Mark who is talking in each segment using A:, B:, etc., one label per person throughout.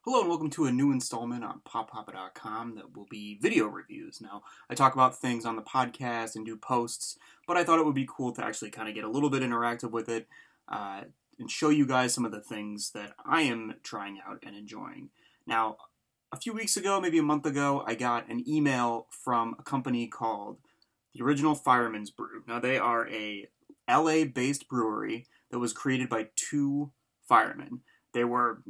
A: Hello and welcome to a new installment on poppapa.com that will be video reviews. Now, I talk about things on the podcast and do posts, but I thought it would be cool to actually kind of get a little bit interactive with it and show you guys some of the things that I am trying out and enjoying. Now, a few weeks ago, maybe a month ago, I got an email from a company called the original Fireman's Brew. Now, they are a LA-based brewery that was created by two firemen. They were,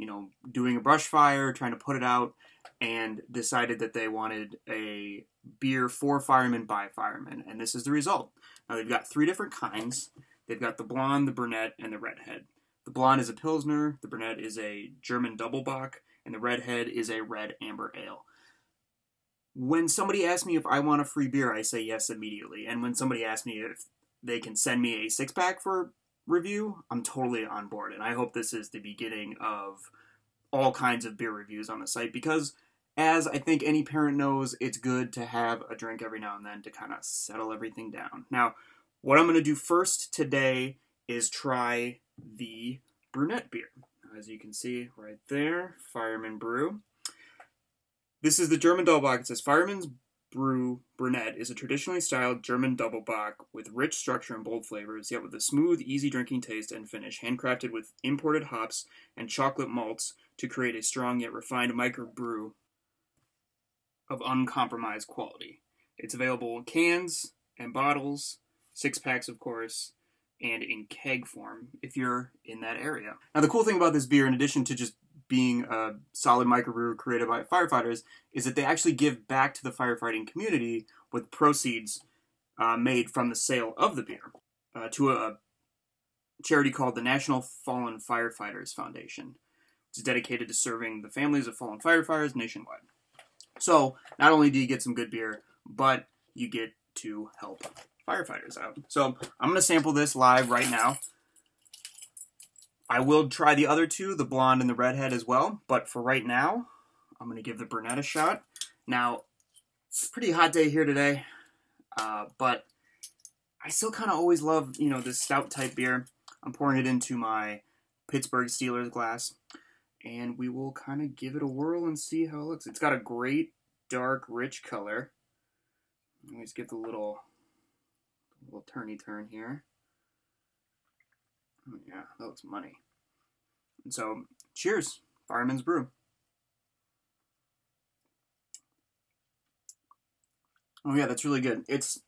A: doing a brush fire, trying to put it out, and decided that they wanted a beer for firemen by firemen, and this is the result. Now, they've got three different kinds. They've got the blonde, the brunette, and the redhead. The blonde is a Pilsner, the brunette is a German double bock, and the redhead is a red amber ale. When somebody asks me if I want a free beer, I say yes immediately, and when somebody asks me if they can send me a six-pack for review, I'm totally on board, and I hope this is the beginning of all kinds of beer reviews on the site, because as I think any parent knows, it's good to have a drink every now and then to kind of settle everything down. Now, what I'm going to do first today is try the Brunette Beer. As you can see right there, Fireman Brew. This is the German double bock. It says Fireman's Brew Brunette is a traditionally styled German double bock with rich structure and bold flavors, yet with a smooth, easy drinking taste and finish, handcrafted with imported hops and chocolate malts to create a strong yet refined microbrew of uncompromised quality. It's available in cans and bottles, six-packs of course, and in keg form if you're in that area. Now the cool thing about this beer, in addition to just being a solid microbrew created by firefighters, is that they actually give back to the firefighting community with proceeds made from the sale of the beer to a charity called the National Fallen Firefighters Foundation, which is dedicated to serving the families of fallen firefighters nationwide. So not only do you get some good beer, but you get to help firefighters out. So I'm going to sample this live right now. I will try the other two, the blonde and the redhead as well, but for right now, I'm going to give the brunette a shot. Now, it's a pretty hot day here today, but I still kind of always love, this stout type beer. I'm pouring it into my Pittsburgh Steelers glass, and we will kind of give it a whirl and see how it looks. It's got a great, dark, rich color. Let's get the little turny turn here. Oh, yeah, that looks money. And so, cheers, Fireman's Brew. Oh yeah, that's really good. It's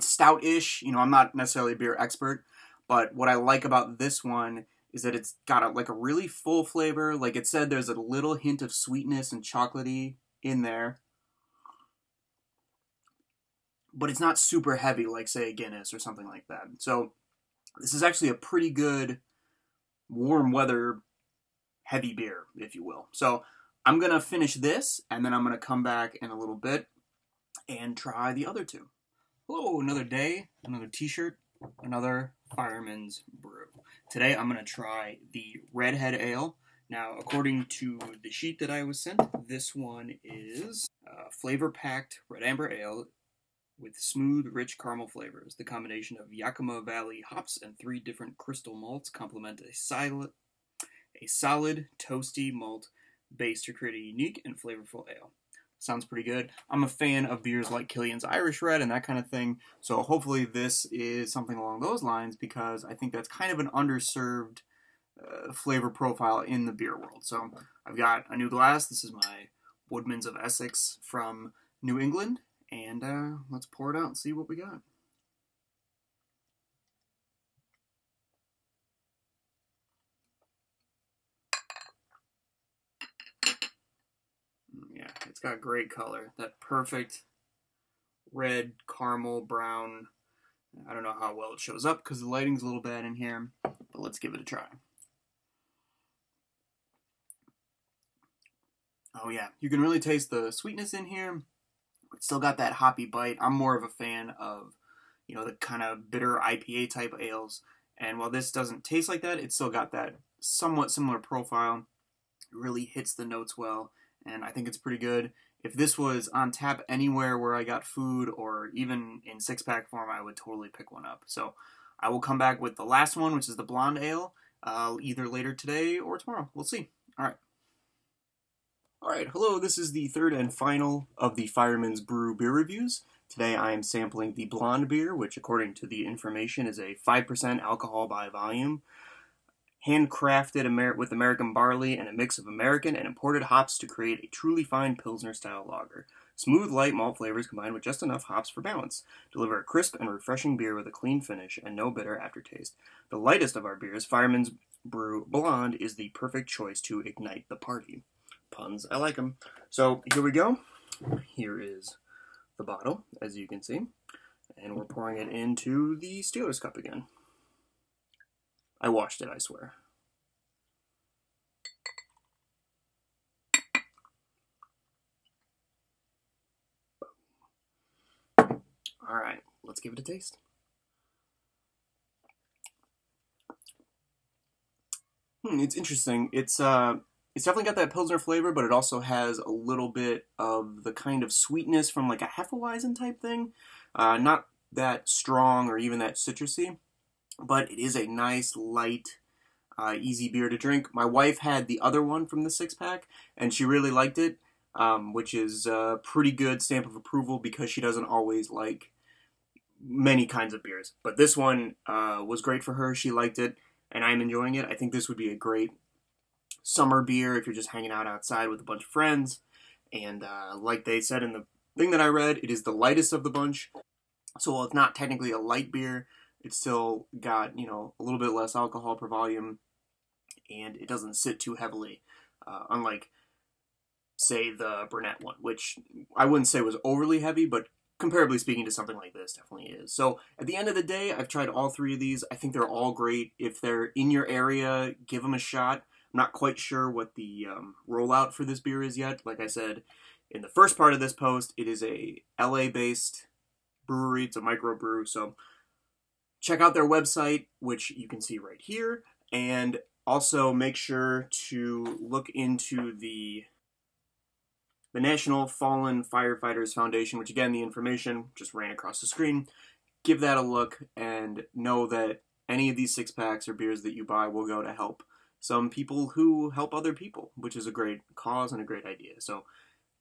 A: stout-ish. I'm not necessarily a beer expert, but what I like about this one is that it's got a really full flavor. Like it said, there's a little hint of sweetness and chocolatey in there, but it's not super heavy like, say, a Guinness or something like that. So this is actually a pretty good warm weather heavy beer, if you will. So I'm going to finish this, and then I'm going to come back in a little bit and try the other two. Hello, another day, another t-shirt, another Fireman's Brew. Today I'm going to try the Redhead Ale. Now, according to the sheet that I was sent, this one is flavor-packed red amber ale with smooth, rich caramel flavors. The combination of Yakima Valley hops and 3 different crystal malts complement a solid, toasty malt base to create a unique and flavorful ale. Sounds pretty good. I'm a fan of beers like Killian's Irish Red and that kind of thing, so hopefully this is something along those lines, because I think that's kind of an underserved flavor profile in the beer world. So I've got a new glass. This is my Woodman's of Essex from New England. And let's pour it out and see what we got. Yeah, it's got great color. That perfect red, caramel, brown. I don't know how well it shows up because the lighting's a little bad in here, but let's give it a try. Oh yeah, you can really taste the sweetness in here. It's still got that hoppy bite. I'm more of a fan of, the kind of bitter IPA type ales. And while this doesn't taste like that, it's still got that somewhat similar profile. It really hits the notes well, and I think it's pretty good. If this was on tap anywhere where I got food, or even in six-pack form, I would totally pick one up. So I will come back with the last one, which is the blonde ale, either later today or tomorrow. We'll see. All right. Alright, hello, this is the third and final of the Fireman's Brew beer reviews. Today I am sampling the blonde beer, which according to the information is a 5% alcohol by volume, handcrafted with American barley and a mix of American and imported hops to create a truly fine Pilsner-style lager. Smooth, light malt flavors combined with just enough hops for balance. Deliver a crisp and refreshing beer with a clean finish and no bitter aftertaste. The lightest of our beers, Fireman's Brew Blonde, is the perfect choice to ignite the party. Puns, I like them. So here we go. Here is the bottle, as you can see. And we're pouring it into the Steelers cup again. I washed it, I swear. Alright, let's give it a taste. It's interesting. It's definitely got that Pilsner flavor, but it also has a little bit of the kind of sweetness from like a Hefeweizen type thing. Not that strong or even that citrusy, but it is a nice, light, easy beer to drink. My wife had the other one from the 6-pack, and she really liked it, which is a pretty good stamp of approval because she doesn't always like many kinds of beers. But this one was great for her. She liked it, and I'm enjoying it. I think this would be a great summer beer if you're just hanging out outside with a bunch of friends. And like they said in the thing that I read, it is the lightest of the bunch. So while it's not technically a light beer, it's still got, you know, a little bit less alcohol per volume, and it doesn't sit too heavily, unlike, say, the Brunette one, which I wouldn't say was overly heavy, but comparably speaking to something like this, definitely is. So at the end of the day, I've tried all three of these. I think they're all great. If they're in your area, give them a shot. I'm not quite sure what the rollout for this beer is yet. Like I said in the first part of this post, it is a LA-based brewery. It's a microbrew, so check out their website, which you can see right here, and also make sure to look into the National Fallen Firefighters Foundation, which again, the information just ran across the screen. Give that a look and know that any of these 6-packs or beers that you buy will go to help some people who help other people, which is a great cause and a great idea. So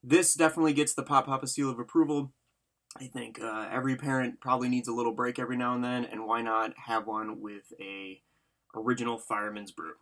A: this definitely gets the Pop Papa seal of approval. I think every parent probably needs a little break every now and then, and why not have one with a original Fireman's Brew.